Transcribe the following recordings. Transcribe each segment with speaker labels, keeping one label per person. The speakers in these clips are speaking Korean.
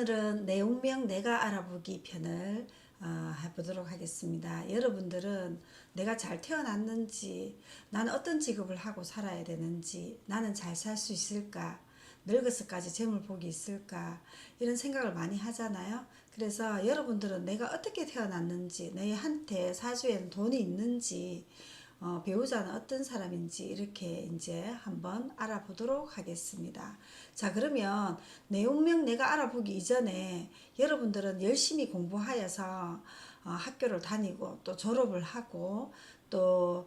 Speaker 1: 오늘은 내 운명 내가 알아보기 편을 해보도록 하겠습니다. 여러분들은 내가 잘 태어났는지, 나는 어떤 직업을 하고 살아야 되는지, 나는 잘 살 수 있을까, 늙어서까지 재물 복이 있을까, 이런 생각을 많이 하잖아요. 그래서 여러분들은 내가 어떻게 태어났는지, 너희한테 사주에는 돈이 있는지, 배우자는 어떤 사람인지 이렇게 이제 한번 알아보도록 하겠습니다. 자, 그러면 내 운명 내가 알아보기 이전에 여러분들은 열심히 공부하여서 학교를 다니고 또 졸업을 하고 또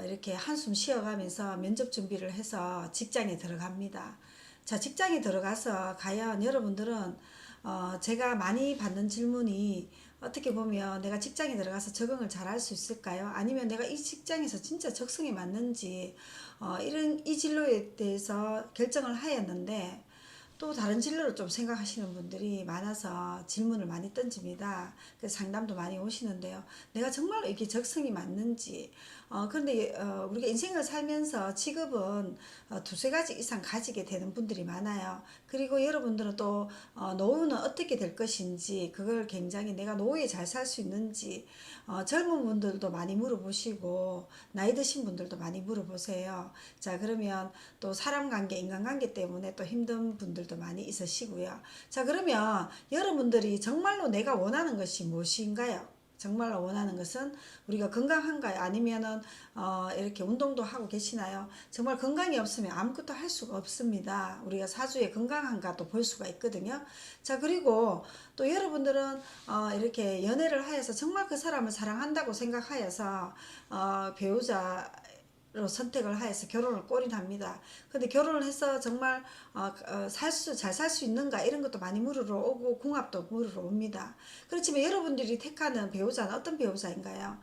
Speaker 1: 이렇게 한숨 쉬어가면서 면접 준비를 해서 직장에 들어갑니다. 자, 직장에 들어가서 과연 여러분들은 제가 많이 받는 질문이 어떻게 보면 내가 직장에 들어가서 적응을 잘 할 수 있을까요? 아니면 내가 이 직장에서 진짜 적성이 맞는지 이런 이 진로에 대해서 결정을 하였는데 또 다른 진로를 좀 생각하시는 분들이 많아서 질문을 많이 던집니다. 그래서 상담도 많이 오시는데요. 내가 정말로 이게 적성이 맞는지. 그런데 우리가 인생을 살면서 직업은 두세 가지 이상 가지게 되는 분들이 많아요. 그리고 여러분들은 또 노후는 어떻게 될 것인지, 그걸 굉장히 내가 노후에 잘 살 수 있는지 젊은 분들도 많이 물어보시고 나이 드신 분들도 많이 물어보세요. 자, 그러면 또 사람 관계, 인간관계 때문에 또 힘든 분들도 많이 있으시고요. 자, 그러면 여러분들이 정말로 내가 원하는 것이 무엇인가요? 정말로 원하는 것은 우리가 건강한가요? 아니면은 이렇게 운동도 하고 계시나요? 정말 건강이 없으면 아무것도 할 수가 없습니다. 우리가 사주에 건강한가도 볼 수가 있거든요. 자, 그리고 또 여러분들은 이렇게 연애를 하여서 정말 그 사람을 사랑한다고 생각하여서 배우자 로 선택을 하여서 결혼을 골인합니다. 근데 결혼을 해서 정말 잘 살 수 있는가 이런 것도 많이 물으러 오고 궁합도 물으러 옵니다. 그렇지만 여러분들이 택하는 배우자는 어떤 배우자인가요?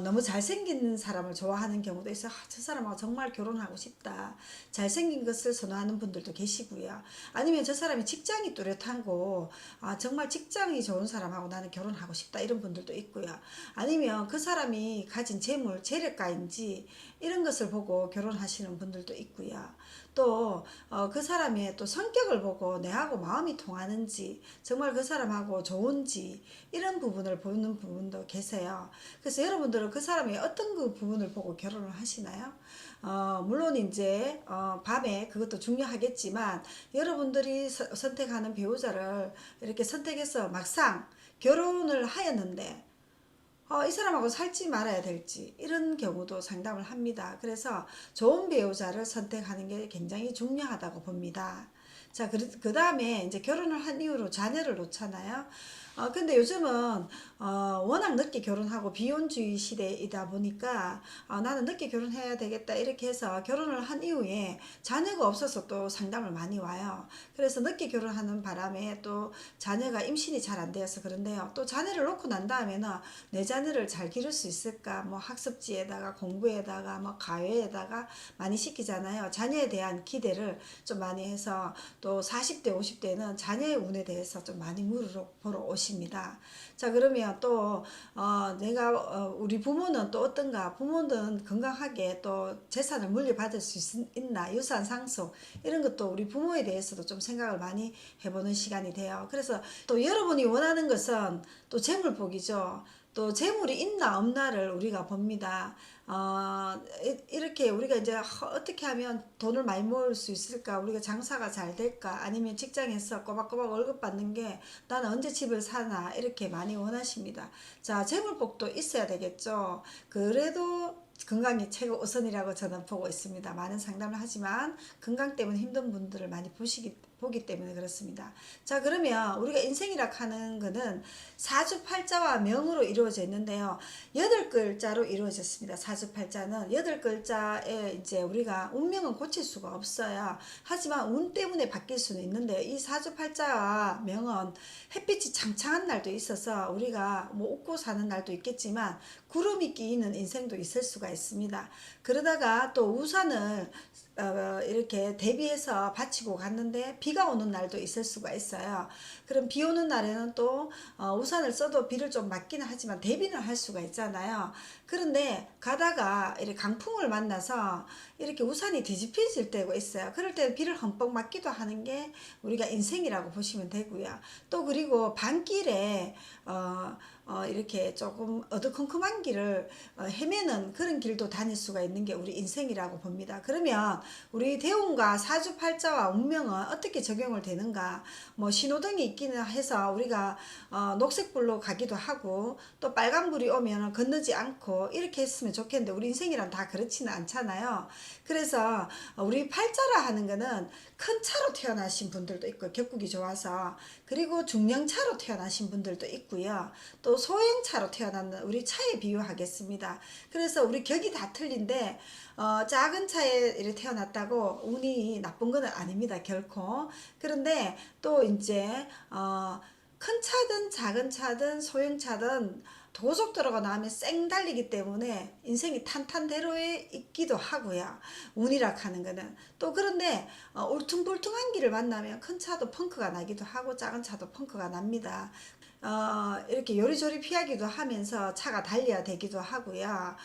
Speaker 1: 너무 잘생긴 사람을 좋아하는 경우도 있어요. 저 사람하고 정말 결혼하고 싶다. 잘생긴 것을 선호하는 분들도 계시고요. 아니면 저 사람이 직장이 뚜렷하고 정말 직장이 좋은 사람하고 나는 결혼하고 싶다 이런 분들도 있고요. 아니면 그 사람이 가진 재물, 재력가인지 이런 것을 보고 결혼하시는 분들도 있고요. 또 그 사람의 또 성격을 보고 내하고 마음이 통하는지 정말 그 사람하고 좋은지 이런 부분을 보는 부분도 계세요. 그래서 여러분들은 그 사람의 어떤 그 부분을 보고 결혼을 하시나요? 물론 이제 밤에 그것도 중요하겠지만 여러분들이 선택하는 배우자를 이렇게 선택해서 막상 결혼을 하였는데 이 사람하고 살지 말아야 될지 이런 경우도 상담을 합니다. 그래서 좋은 배우자를 선택하는 게 굉장히 중요하다고 봅니다. 자, 그 다음에 이제 결혼을 한 이후로 자녀를 놓잖아요. 근데 요즘은 워낙 늦게 결혼하고 비혼주의 시대이다 보니까 나는 늦게 결혼해야 되겠다 이렇게 해서 결혼을 한 이후에 자녀가 없어서 또 상담을 많이 와요. 그래서 늦게 결혼하는 바람에 또 자녀가 임신이 잘 안 되어서 그런데요. 또 자녀를 놓고 난 다음에는 내 자녀를 잘 기를 수 있을까? 뭐 학습지에다가 공부에다가 뭐 가외에다가 많이 시키잖아요. 자녀에 대한 기대를 좀 많이 해서 또 40대 50대는 자녀의 운에 대해서 좀 많이 물으러 보러 오십니다. 자, 그러면 또 내가 우리 부모는 또 어떤가? 부모는 건강하게 또 재산을 물려받을 수 있나? 유산 상속 이런 것도 우리 부모에 대해서도 좀 생각을 많이 해보는 시간이 돼요. 그래서 또 여러분이 원하는 것은 또 재물복이죠. 또 재물이 있나 없나를 우리가 봅니다. 이렇게 우리가 이제 어떻게 하면 돈을 많이 모을 수 있을까? 우리가 장사가 잘 될까? 아니면 직장에서 꼬박꼬박 월급 받는 게 나는 언제 집을 사나? 이렇게 많이 원하십니다. 자, 재물복도 있어야 되겠죠. 그래도 건강이 최고 우선이라고 저는 보고 있습니다. 많은 상담을 하지만 건강 때문에 힘든 분들을 많이 보기 때문에 그렇습니다. 자, 그러면 우리가 인생이라 하는 거는 사주팔자와 명으로 이루어져 있는데요. 8글자로 이루어졌습니다. 사주팔자는 8글자에 이제 우리가 운명은 고칠 수가 없어요. 하지만 운 때문에 바뀔 수는 있는데 이 사주팔자와 명은 햇빛이 창창한 날도 있어서 우리가 뭐 웃고 사는 날도 있겠지만 구름이 끼이는 인생도 있을 수가 있습니다. 그러다가 또 우산을 이렇게 대비해서 받치고 갔는데 비가 오는 날도 있을 수가 있어요. 그럼 비 오는 날에는 또 우산을 써도 비를 좀 맞기는 하지만 대비는 할 수가 있잖아요. 그런데 가다가 이렇게 강풍을 만나서 이렇게 우산이 뒤집혀질 때가 있어요. 그럴 때 비를 흠뻑 맞기도 하는 게 우리가 인생이라고 보시면 되고요. 또 그리고 반길에 이렇게 조금 어두컴컴한 길을 헤매는 그런 길도 다닐 수가 있는 게 우리 인생이라고 봅니다. 그러면 우리 대운과 사주팔자와 운명은 어떻게 적용을 되는가? 뭐 신호등이 있기는 해서 우리가 녹색불로 가기도 하고 또 빨간불이 오면 건너지 않고 이렇게 했으면 좋겠는데 우리 인생이란 다 그렇지는 않잖아요. 그래서 우리 팔자라 하는 거는 큰 차로 태어나신 분들도 있고 격국이 좋아서, 그리고 중형차로 태어나신 분들도 있고요. 또 소형차로 태어났는 우리 차에 비유하겠습니다. 그래서 우리 격이 다 틀린데 작은 차에 이렇게 태어났다고 운이 나쁜 건 아닙니다, 결코. 그런데 또 이제 큰 차든 작은 차든 소형차든 고속도로가 나오면 쌩 달리기 때문에 인생이 탄탄대로에 있기도 하고요. 운이라 하는 거는. 또 그런데 울퉁불퉁한 길을 만나면 큰 차도 펑크가 나기도 하고 작은 차도 펑크가 납니다. 이렇게 요리조리 피하기도 하면서 차가 달려야 되기도 하고요.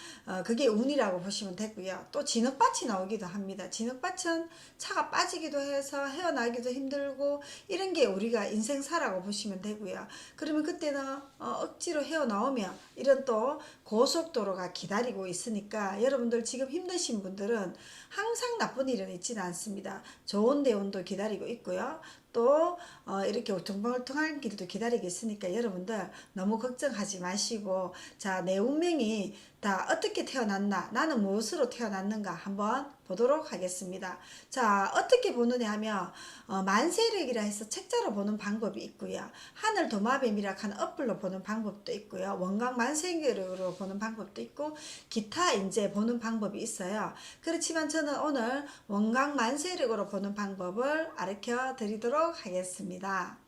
Speaker 1: 그게 운이라고 보시면 되고요. 또 진흙밭이 나오기도 합니다. 진흙밭은 차가 빠지기도 해서 헤어나기도 힘들고 이런 게 우리가 인생사라고 보시면 되고요. 그러면 그때는 억지로 헤어나오면 이런 또 고속도로가 기다리고 있으니까 여러분들 지금 힘드신 분들은 항상 나쁜 일은 있지는 않습니다. 좋은 대운도 기다리고 있고요. 또 이렇게 울퉁불퉁한 길도 기다리고 있으니까 여러분들 너무 걱정하지 마시고, 자, 내 운명이 다 어떻게 태어났나, 나는 무엇으로 태어났는가 한번 보도록 하겠습니다. 자, 어떻게 보느냐 하면 만세력이라 해서 책자로 보는 방법이 있고요. 하늘 도마뱀이라 하는 어플로 보는 방법도 있고요. 원광 만세력으로 보는 방법도 있고 기타 이제 보는 방법이 있어요. 그렇지만 저는 오늘 원광 만세력으로 보는 방법을 가르쳐 드리도록 하겠습니다.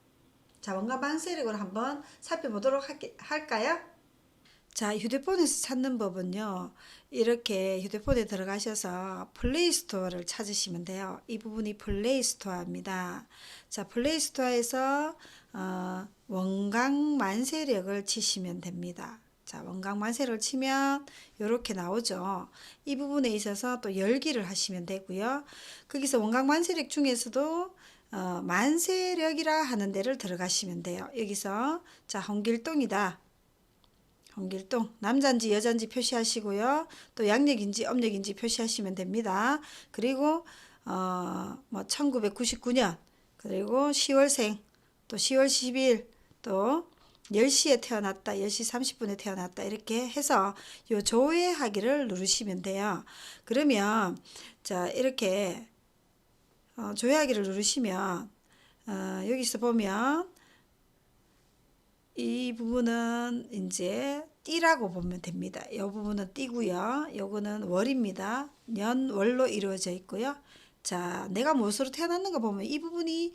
Speaker 1: 자, 원광 만세력으로 한번 살펴보도록 할까요? 자, 휴대폰에서 찾는 법은요, 이렇게 휴대폰에 들어가셔서 플레이스토어를 찾으시면 돼요. 이 부분이 플레이스토어입니다. 자, 플레이스토어에서 원광 만세력을 치시면 됩니다. 자, 원광 만세력을 치면 이렇게 나오죠. 이 부분에 있어서 또 열기를 하시면 되고요. 거기서 원광 만세력 중에서도 만세력이라 하는 데를 들어가시면 돼요. 여기서 자, 홍길동이다. 홍길동, 남자인지 여자인지 표시하시고요. 또 양력인지 음력인지 표시하시면 됩니다. 그리고 뭐 1999년, 그리고 10월생, 또 10월 10일, 또 10시에 태어났다, 10시 30분에 태어났다, 이렇게 해서 요 조회하기를 누르시면 돼요. 그러면 자, 이렇게 조회하기를 누르시면 여기서 보면 이 부분은 이제 띠라고 보면 됩니다. 이 부분은 띠고요. 요거는 월입니다. 년 월로 이루어져 있고요. 자, 내가 무엇으로 태어났는가 보면 이 부분이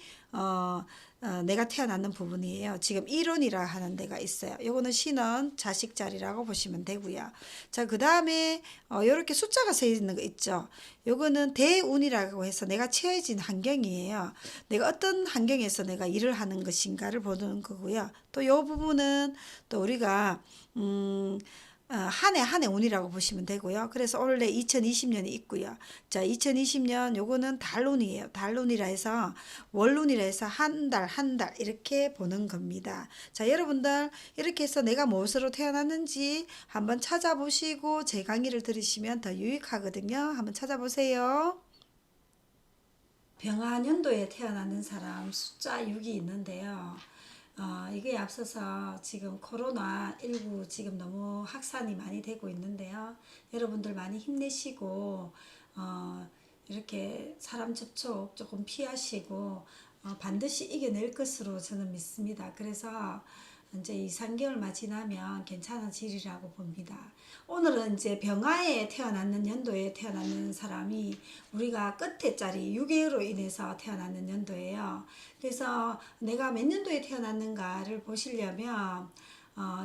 Speaker 1: 내가 태어났는 부분이에요. 지금 일원이라 하는 데가 있어요. 요거는 신원 자식 자리라고 보시면 되고요. 자, 그 다음에 요렇게 숫자가 서 있는 거 있죠. 요거는 대운이라고 해서 내가 처해진 환경이에요. 내가 어떤 환경에서 내가 일을 하는 것인가를 보는 거고요. 또 요 부분은 또 우리가 한 해 운이라고 보시면 되고요. 그래서 원래 2020년이 있고요. 자, 2020년 요거는 달운이에요. 달운이라 해서 월운이라 해서 한 달 한 달 이렇게 보는 겁니다. 자, 여러분들 이렇게 해서 내가 무엇으로 태어났는지 한번 찾아보시고 제 강의를 들으시면 더 유익하거든요. 한번 찾아보세요. 병화년도에 태어나는 사람 숫자 6이 있는데요. 이게 앞서서 지금 코로나19 지금 너무 확산이 많이 되고 있는데요. 여러분들 많이 힘내시고, 이렇게 사람 접촉 조금 피하시고, 반드시 이겨낼 것으로 저는 믿습니다. 그래서 이제 2, 3개월만 지나면 괜찮아지리라고 봅니다. 오늘은 이제 병화에 태어났는 연도에 태어났는 사람이 우리가 끝에 자리 6개월로 인해서 태어났는 연도예요. 그래서 내가 몇 년도에 태어났는가를 보시려면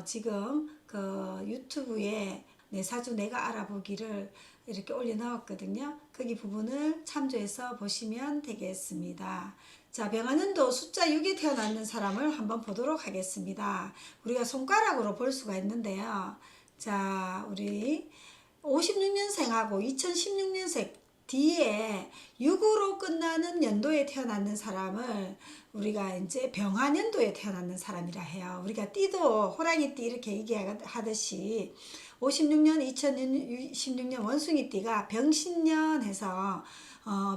Speaker 1: 지금 그 유튜브에 내 사주 내가 알아보기를 이렇게 올려놓았거든요. 거기 부분을 참조해서 보시면 되겠습니다. 자, 병화년도 숫자 6에 태어났는 사람을 한번 보도록 하겠습니다. 우리가 손가락으로 볼 수가 있는데요. 자, 우리 56년생하고 2016년생 뒤에 6으로 끝나는 연도에 태어났는 사람을 우리가 이제 병화년도에 태어났는 사람이라 해요. 우리가 띠도 호랑이띠 이렇게 얘기하듯이 56년, 2016년 원숭이띠가 병신년 해서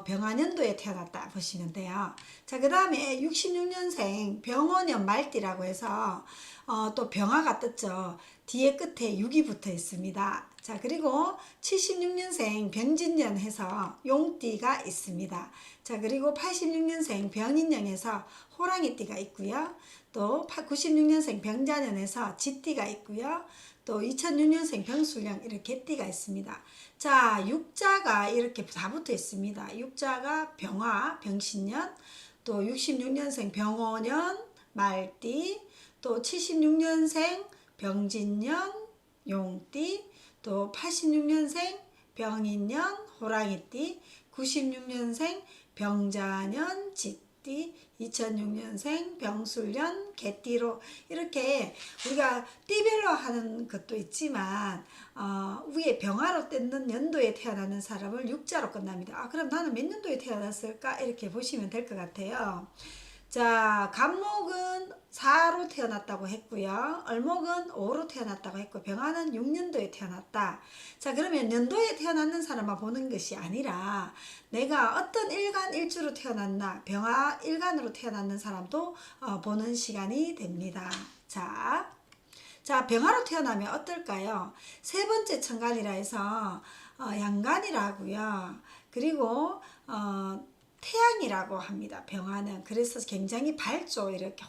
Speaker 1: 병화년도에 태어났다 보시면 돼요. 자, 그 다음에 66년생 병원년 말띠라고 해서 또 병화가 떴죠. 뒤에 끝에 6이 붙어 있습니다. 자, 그리고 76년생 병진년 해서 용띠가 있습니다. 자, 그리고 86년생 병인년에서 호랑이띠가 있고요. 또 96년생 병자년에서 쥐띠가 있고요. 또 2006년생 병술령 이렇게 띠가 있습니다. 자, 육자가 이렇게 다 붙어 있습니다. 육자가 병화, 병신년, 또 66년생 병호년, 말띠, 또 76년생 병진년, 용띠, 또 86년생 병인년, 호랑이띠, 96년생 병자년, 쥐띠, 2006년생 병술년, 개띠로 이렇게 우리가 띠별로 하는 것도 있지만 위에 병화로 뜯는 연도에 태어나는 사람을 육자로 끝납니다. 아, 그럼 나는 몇 년도에 태어났을까? 이렇게 보시면 될 것 같아요. 자, 간목은 4로 태어났다고 했고요. 을목은 5로 태어났다고 했고 병화는 6년도에 태어났다. 자, 그러면 년도에 태어났는 사람만 보는 것이 아니라 내가 어떤 일간 일주로 태어났나 병화 일간으로 태어났는 사람도 보는 시간이 됩니다. 자, 병화로 태어나면 어떨까요? 세 번째 천간이라 해서 양간이라고요. 그리고 태양이라고 합니다. 병화는. 그래서 굉장히 밝죠. 이렇게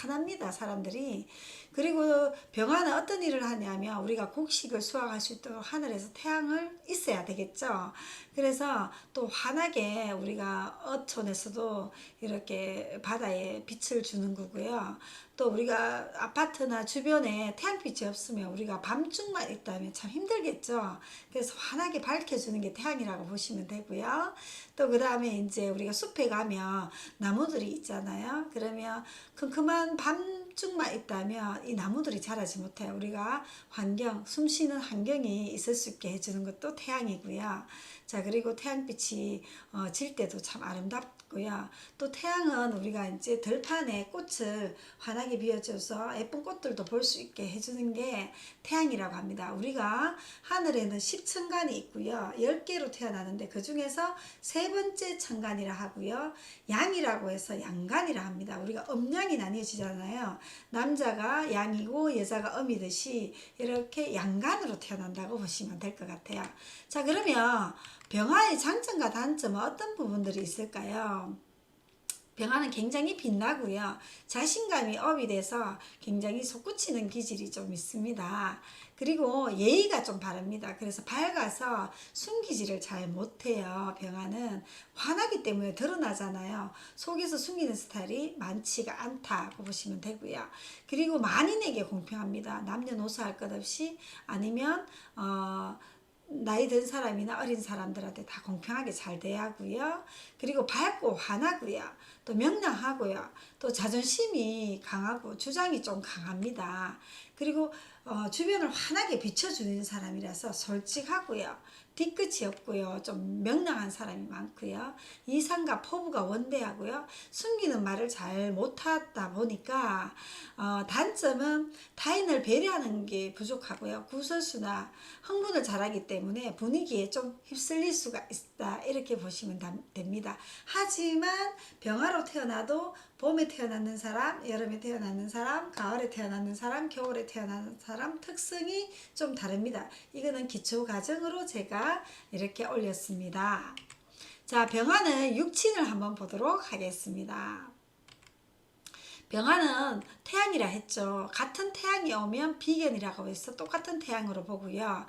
Speaker 1: 환합니다. 사람들이. 그리고 병화는 어떤 일을 하냐면 우리가 곡식을 수확할 수 있도록 하늘에서 태양을 있어야 되겠죠. 그래서 또 환하게 우리가 어촌에서도 이렇게 바다에 빛을 주는 거고요. 또 우리가 아파트나 주변에 태양빛이 없으면 우리가 밤중만 있다면 참 힘들겠죠. 그래서 환하게 밝혀주는 게 태양이라고 보시면 되고요. 또 그 다음에 이제 우리가 숲에 가면 나무들이 있잖아요. 그러면 큼큼한 밤중만 있다면 이 나무들이 자라지 못해요. 우리가 환경, 숨 쉬는 환경이 있을 수 있게 해주는 것도 태양이고요. 자, 그리고 태양빛이 질 때도 참 아름답고요. 또 태양은 우리가 이제 들판에 꽃을 환하게 비워줘서 예쁜 꽃들도 볼 수 있게 해주는 게 태양이라고 합니다. 우리가 하늘에는 10천간이 있고요. 10개로 태어나는데 그 중에서 세 번째 천간이라 하고요. 양이라고 해서 양간이라 합니다. 우리가 음양이 나뉘어지잖아요. 남자가 양이고 여자가 음이듯이 이렇게 양간으로 태어난다고 보시면 될 것 같아요. 자, 그러면 병화의 장점과 단점은 어떤 부분들이 있을까요? 병화는 굉장히 빛나고요. 자신감이 업이 돼서 굉장히 솟구치는 기질이 좀 있습니다. 그리고 예의가 좀 바릅니다. 그래서 밝아서 숨기지를 잘 못해요. 병화는 환하기 때문에 드러나잖아요. 속에서 숨기는 스타일이 많지가 않다고 보시면 되고요. 그리고 만인에게 공평합니다. 남녀노소 할 것 없이 아니면 나이 든 사람이나 어린 사람들한테 다 공평하게 잘 대하고요. 그리고 밝고 환하고요. 또 명랑하고요. 또 자존심이 강하고 주장이 좀 강합니다. 그리고 주변을 환하게 비춰주는 사람이라서 솔직하고요. 뒤끝이 없고요. 좀 명랑한 사람이 많고요. 이상과 포부가 원대하고요. 숨기는 말을 잘 못하다 보니까 단점은 타인을 배려하는 게 부족하고요. 구설수나 흥분을 잘하기 때문에 분위기에 좀 휩쓸릴 수가 있다. 이렇게 보시면 됩니다. 하지만 병화로 태어나도 봄에 태어났는 사람, 여름에 태어났는 사람, 가을에 태어났는 사람, 겨울에 태어나는 사람 특성이 좀 다릅니다. 이거는 기초 과정으로 제가 이렇게 올렸습니다. 자, 병화는 육친을 한번 보도록 하겠습니다. 병화는 태양이라 했죠. 같은 태양이 오면 비견이라고 해서 똑같은 태양으로 보고요.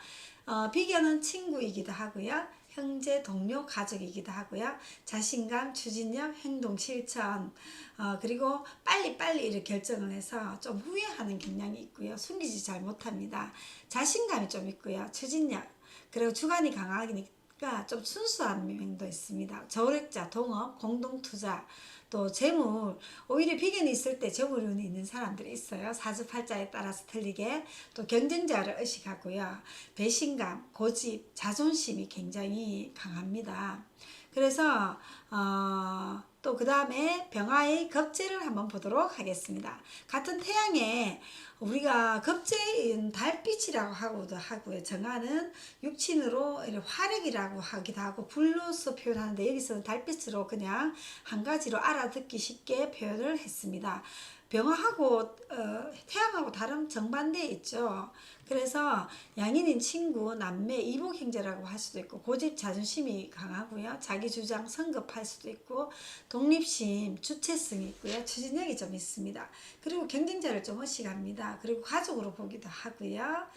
Speaker 1: 비견은 친구이기도 하고요. 형제, 동료, 가족이기도 하고요. 자신감, 추진력, 행동, 실천, 그리고 빨리빨리 이렇게 결정을 해서 좀 후회하는 경향이 있고요. 숨기지 잘 못합니다. 자신감이 좀 있고요. 추진력, 그리고 주관이 강하니까 좀 순수한 면도 있습니다. 저력자, 동업, 공동투자, 또 재물, 오히려 비견이 있을 때 재물운이 있는 사람들이 있어요. 사주팔자에 따라서 틀리게. 또 경쟁자를 의식하고요. 배신감, 고집, 자존심이 굉장히 강합니다. 그래서 또 그 다음에 병화의 겁재를 한번 보도록 하겠습니다. 같은 태양에 우리가 겁재인 달빛이라고 하고도 하고요. 정화는 육친으로 화력이라고 하기도 하고 불로서 표현하는데 여기서는 달빛으로 그냥 한 가지로 알아듣기 쉽게 표현을 했습니다. 병화하고 태양하고 다른 정반대에 있죠. 그래서 양인인 친구, 남매, 이복 형제라고 할 수도 있고 고집, 자존심이 강하고요. 자기 주장 성급할 수도 있고 독립심, 주체성이 있고요. 추진력이 좀 있습니다. 그리고 경쟁자를 좀 의식합니다. 그리고 가족으로 보기도 하고요.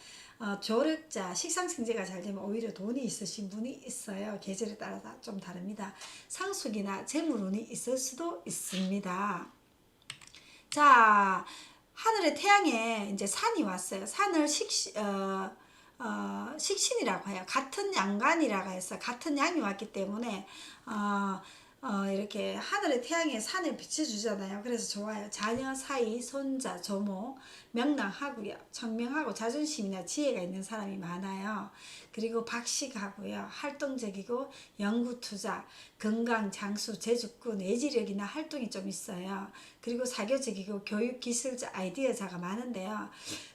Speaker 1: 조력자, 식상생재가 잘 되면 오히려 돈이 있으신 분이 있어요. 계절에 따라 좀 다릅니다. 상속이나 재물운이 있을 수도 있습니다. 자, 하늘의 태양에 이제 산이 왔어요. 산을 식신이라고 해요. 같은 양간이라고 해서 같은 양이 왔기 때문에 이렇게 하늘의 태양에 산을 비춰주잖아요. 그래서 좋아요. 자녀, 사이, 손자, 조모 명랑하고요. 청명하고 자존심이나 지혜가 있는 사람이 많아요. 그리고 박식하고요. 활동적이고 연구, 투자, 건강, 장수, 재주꾼, 내지력이나 활동이 좀 있어요. 그리고 사교적이고 교육, 기술자, 아이디어자가 많은데요.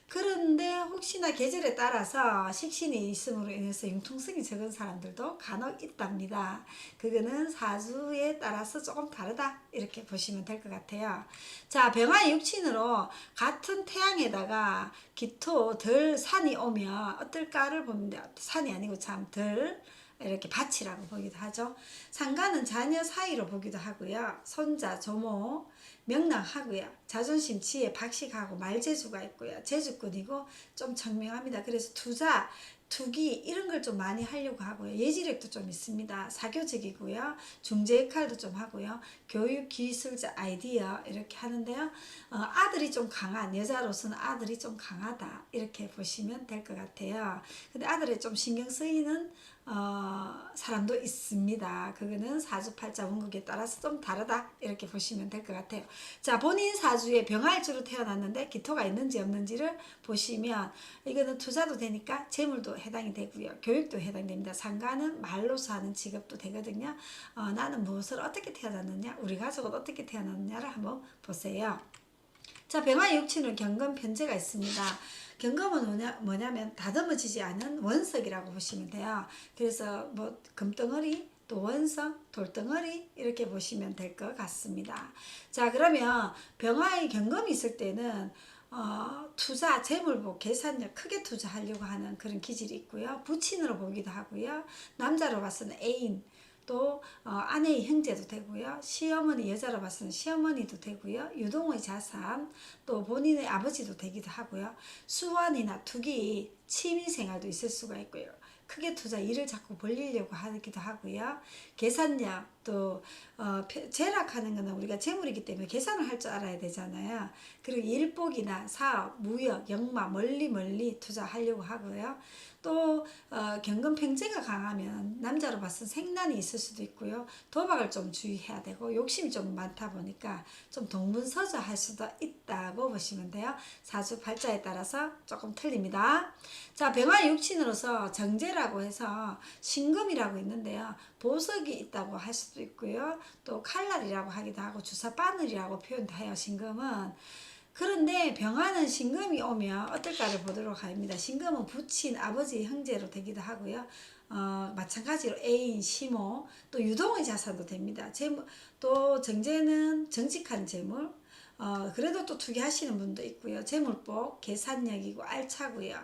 Speaker 1: 그런데 혹시나 계절에 따라서 식신이 있음으로 인해서 융통성이 적은 사람들도 간혹 있답니다. 그거는 사주에 따라서 조금 다르다 이렇게 보시면 될 것 같아요. 자, 병화의 육친으로 같은 태양에다가 기토, 덜, 산이 오면 어떨까를 봅니다. 산이 아니고 참 덜 이렇게 밭이라고 보기도 하죠. 상가는 자녀 사이로 보기도 하고요. 손자, 조모 명랑하고요. 자존심, 지혜, 박식하고 말재주가 있고요. 재주꾼이고 좀 청명합니다. 그래서 투자, 투기 이런 걸 좀 많이 하려고 하고요. 예지력도 좀 있습니다. 사교적이고요. 중재 역할도 좀 하고요. 교육, 기술자, 아이디어 이렇게 하는데요. 아들이 좀 강한, 여자로서는 아들이 좀 강하다 이렇게 보시면 될 것 같아요. 근데 아들에 좀 신경 쓰이는 사람도 있습니다. 그거는 사주팔자 원국에 따라서 좀 다르다 이렇게 보시면 될 것 같아요. 자, 본인 사주에 병화일주로 태어났는데 기토가 있는지 없는지를 보시면 이거는 투자도 되니까 재물도 해당이 되고요. 교육도 해당됩니다. 상가는 말로서 하는 직업도 되거든요. 나는 무엇을 어떻게 태어났느냐, 우리 가족은 어떻게 태어났느냐를 한번 보세요. 자, 병화의 육친은 경금 편제가 있습니다. 경금은 뭐냐면 다듬어지지 않은 원석이라고 보시면 돼요. 그래서 뭐 금덩어리, 또 원석, 돌덩어리 이렇게 보시면 될 것 같습니다. 자, 그러면 병화의 경금이 있을 때는 투자, 재물복, 계산력 크게 투자하려고 하는 그런 기질이 있고요. 부친으로 보기도 하고요. 남자로 봐서는 애인, 또 아내의 형제도 되고요. 시어머니, 여자로 봐서는 시어머니도 되고요. 유동의 자산, 또 본인의 아버지도 되기도 하고요. 수완이나 투기, 취미생활도 있을 수가 있고요. 크게 투자, 일을 자꾸 벌리려고 하기도 하고요. 계산력, 또 재락하는 거는 우리가 재물이기 때문에 계산을 할 줄 알아야 되잖아요. 그리고 일복이나 사업, 무역, 역마 멀리 투자하려고 하고요. 또 경금 팽제가 강하면 남자로 봐서 생난이 있을 수도 있고요. 도박을 좀 주의해야 되고 욕심이 좀 많다 보니까 좀 동분서주할 수도 있다고 보시면 돼요. 사주팔자에 따라서 조금 틀립니다. 자, 병화 육친으로서 정제라고 해서 신금이라고 있는데요. 보석이 있다고 할 수도 있고요. 또 칼날이라고 하기도 하고 주사바늘이라고 표현도 해요. 신금은. 그런데 병화는 신금이 오면 어떨까를 보도록 합니다. 신금은 부친, 아버지, 형제로 되기도 하고요. 마찬가지로 애인, 시모, 또 유동의 자산도 됩니다. 재물, 또 정제는 정직한 재물, 그래도 또 투기하시는 분도 있고요. 재물복, 계산력이고 알차고요.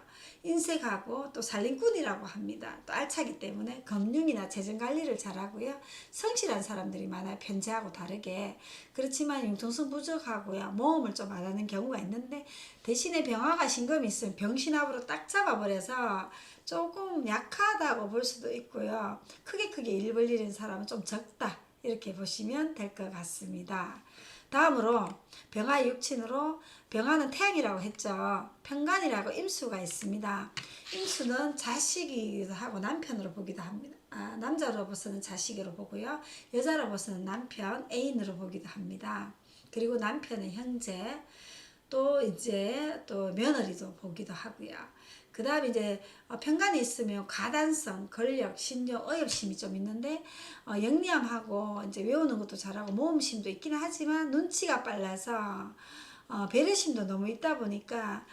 Speaker 1: 인색하고 또 살림꾼이라고 합니다. 또 알차기 때문에 금융이나 재정관리를 잘하고요. 성실한 사람들이 많아요. 편제하고 다르게. 그렇지만 융통성 부족하고요. 모험을 좀 안 하는 경우가 있는데 대신에 병화가 신금이 있으면 병신합으로 딱 잡아버려서 조금 약하다고 볼 수도 있고요. 크게 일 벌리는 사람은 좀 적다. 이렇게 보시면 될 것 같습니다. 다음으로 병화의 육친으로 병화는 태양이라고 했죠. 편간이라고 임수가 있습니다. 임수는 자식이기도 하고 남편으로 보기도 합니다. 남자로 봐서는 자식으로 보고요. 여자로 봐서는 남편, 애인으로 보기도 합니다. 그리고 남편의 형제, 또 이제 또 며느리도 보기도 하고요. 그 다음에 이제 편간이 있으면 가단성, 권력, 신용, 어협심이 좀 있는데 영리함하고 이제 외우는 것도 잘하고 모험심도 있긴 하지만 눈치가 빨라서 배려심도 너무 있다 보니까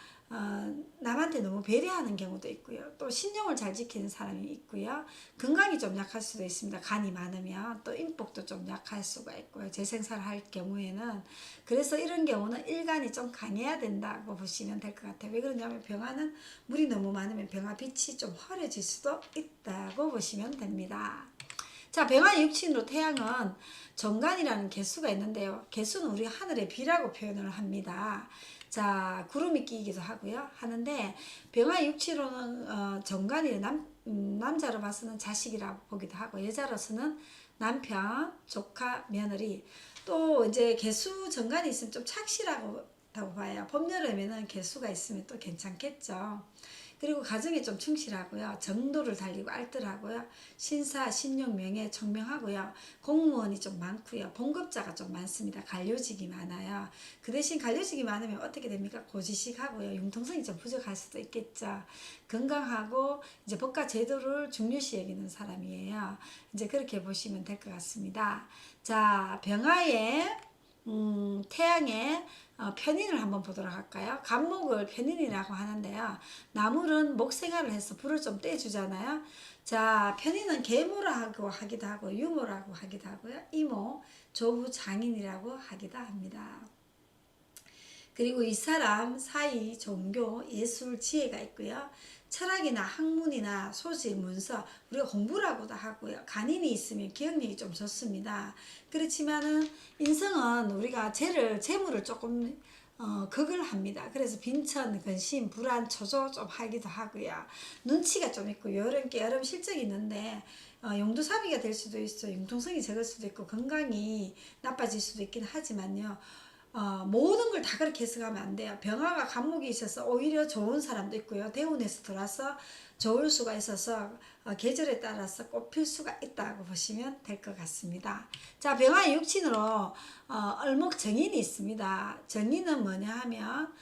Speaker 1: 남한테 너무 배려하는 경우도 있고요. 또 신용을 잘 지키는 사람이 있고요. 건강이 좀 약할 수도 있습니다. 간이 많으면 또 인복도 좀 약할 수가 있고요. 재생산을 할 경우에는 그래서 이런 경우는 일간이 좀 강해야 된다고 보시면 될 것 같아요. 왜 그러냐면 병화는 물이 너무 많으면 병화 빛이 좀 흐려질 수도 있다고 보시면 됩니다. 자, 병화의 육친으로 태양은 정간이라는 개수가 있는데요. 개수는 우리 하늘의 비라고 표현을 합니다. 자, 구름이 끼기도 하고요. 하는데 병화의 육친으로는 정간이 남자로 봐서는 자식이라고 보기도 하고 여자로서는 남편, 조카, 며느리 또 이제 개수 정간이 있으면 좀 착실하고 봐요. 봄, 여름에는 개수가 있으면 또 괜찮겠죠. 그리고 가정에 좀 충실하고요. 정도를 달리고 알뜰하고요. 신사, 신용, 명예, 청명하고요. 공무원이 좀 많고요. 봉급자가 좀 많습니다. 관료직이 많아요. 그 대신 관료직이 많으면 어떻게 됩니까? 고지식하고요. 융통성이 좀 부족할 수도 있겠죠. 건강하고 이제 법과 제도를 중요시 여기는 사람이에요. 이제 그렇게 보시면 될 것 같습니다. 자, 병화의 태양의 편인을 한번 보도록 할까요? 간목을 편인이라고 하는데요. 나물은 목생활을 해서 불을 좀 떼주잖아요. 자, 편인은 계모라고 하기도 하고 유모라고 하기도 하고요. 이모, 조부, 장인이라고 하기도 합니다. 그리고 이 사람 사이 종교, 예술, 지혜가 있고요. 철학이나 학문이나 소질, 문서, 우리가 공부라고도 하고요. 간인이 있으면 기억력이 좀 좋습니다. 그렇지만은 인성은 우리가 재물을 조금 극을 합니다. 그래서 빈천, 근심, 불안, 초조 좀 하기도 하고요. 눈치가 좀 있고 여름 실적이 있는데 용두사비가 될 수도 있어요. 융통성이 적을 수도 있고 건강이 나빠질 수도 있긴 하지만요. 모든 걸 다 그렇게 해석하면 안 돼요. 병화가 간목이 있어서 오히려 좋은 사람도 있고요. 대운에서 들어와서 좋을 수가 있어서 계절에 따라서 꼽힐 수가 있다고 보시면 될 것 같습니다. 자, 병화의 육친으로 을목 정인이 있습니다. 정인은 뭐냐 하면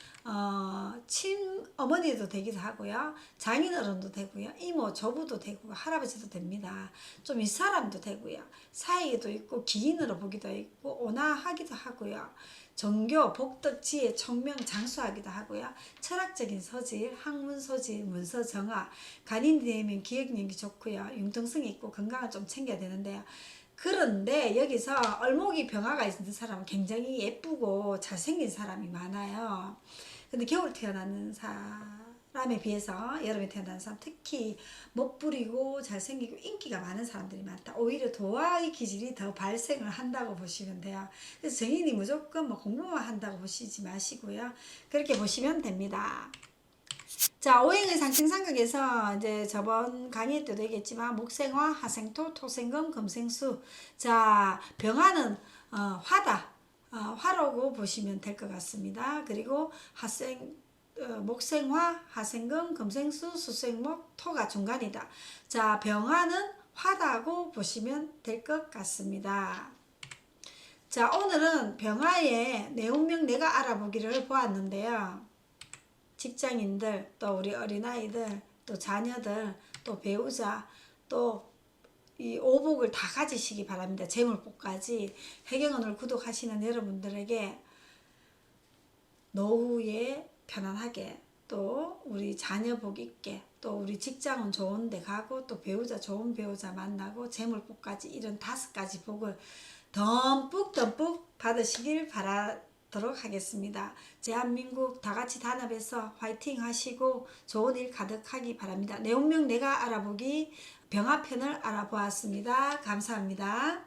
Speaker 1: 친어머니도 되기도 하고요. 장인어른도 되고요. 이모, 조부도 되고 할아버지도 됩니다. 좀 윗사람도 되고요. 사이에도 있고 기인으로 보기도 있고 온화하기도 하고요. 종교, 복덕, 지혜, 총명, 장수하기도 하고요. 철학적인 소질, 학문 소질, 문서 정화, 간인이 되면 기억력이 좋고요. 융통성이 있고 건강을 좀 챙겨야 되는데요. 그런데 여기서 을목이 병화가 있는 사람은 굉장히 예쁘고 잘생긴 사람이 많아요. 근데 겨울 태어나는 사람에 비해서 여름에 태어나는 사람 특히 멋부리고 잘생기고 인기가 많은 사람들이 많다. 오히려 도화의 기질이 더 발생을 한다고 보시면 돼요. 그래서 정인이 무조건 뭐 공부만 한다고 보시지 마시고요. 그렇게 보시면 됩니다. 자, 오행의 상승상극에서 이제 저번 강의 때도 얘기했지만 목생화, 화생토, 토생금, 금생수. 자, 병화는 화다. 화라고 보시면 될 것 같습니다. 그리고 목생화, 화생금, 금생수, 수생목, 토가 중간이다. 자, 병화는 화다고 보시면 될 것 같습니다. 자, 오늘은 병화의 내운명 내가 알아보기를 보았는데요. 직장인들, 또 우리 어린아이들, 또 자녀들, 또 배우자, 또 이 오복을 다 가지시기 바랍니다. 재물복까지. 해경언을 구독하시는 여러분들에게 노후에 편안하게, 또 우리 자녀 복 있게, 또 우리 직장은 좋은 데 가고, 또 배우자 좋은 배우자 만나고, 재물복까지 이런 5가지 복을 듬뿍 받으시길 바라도록 하겠습니다. 대한민국 다같이 단합해서 화이팅 하시고 좋은 일 가득하기 바랍니다. 내 운명 내가 알아보기 병화편을 알아보았습니다. 감사합니다.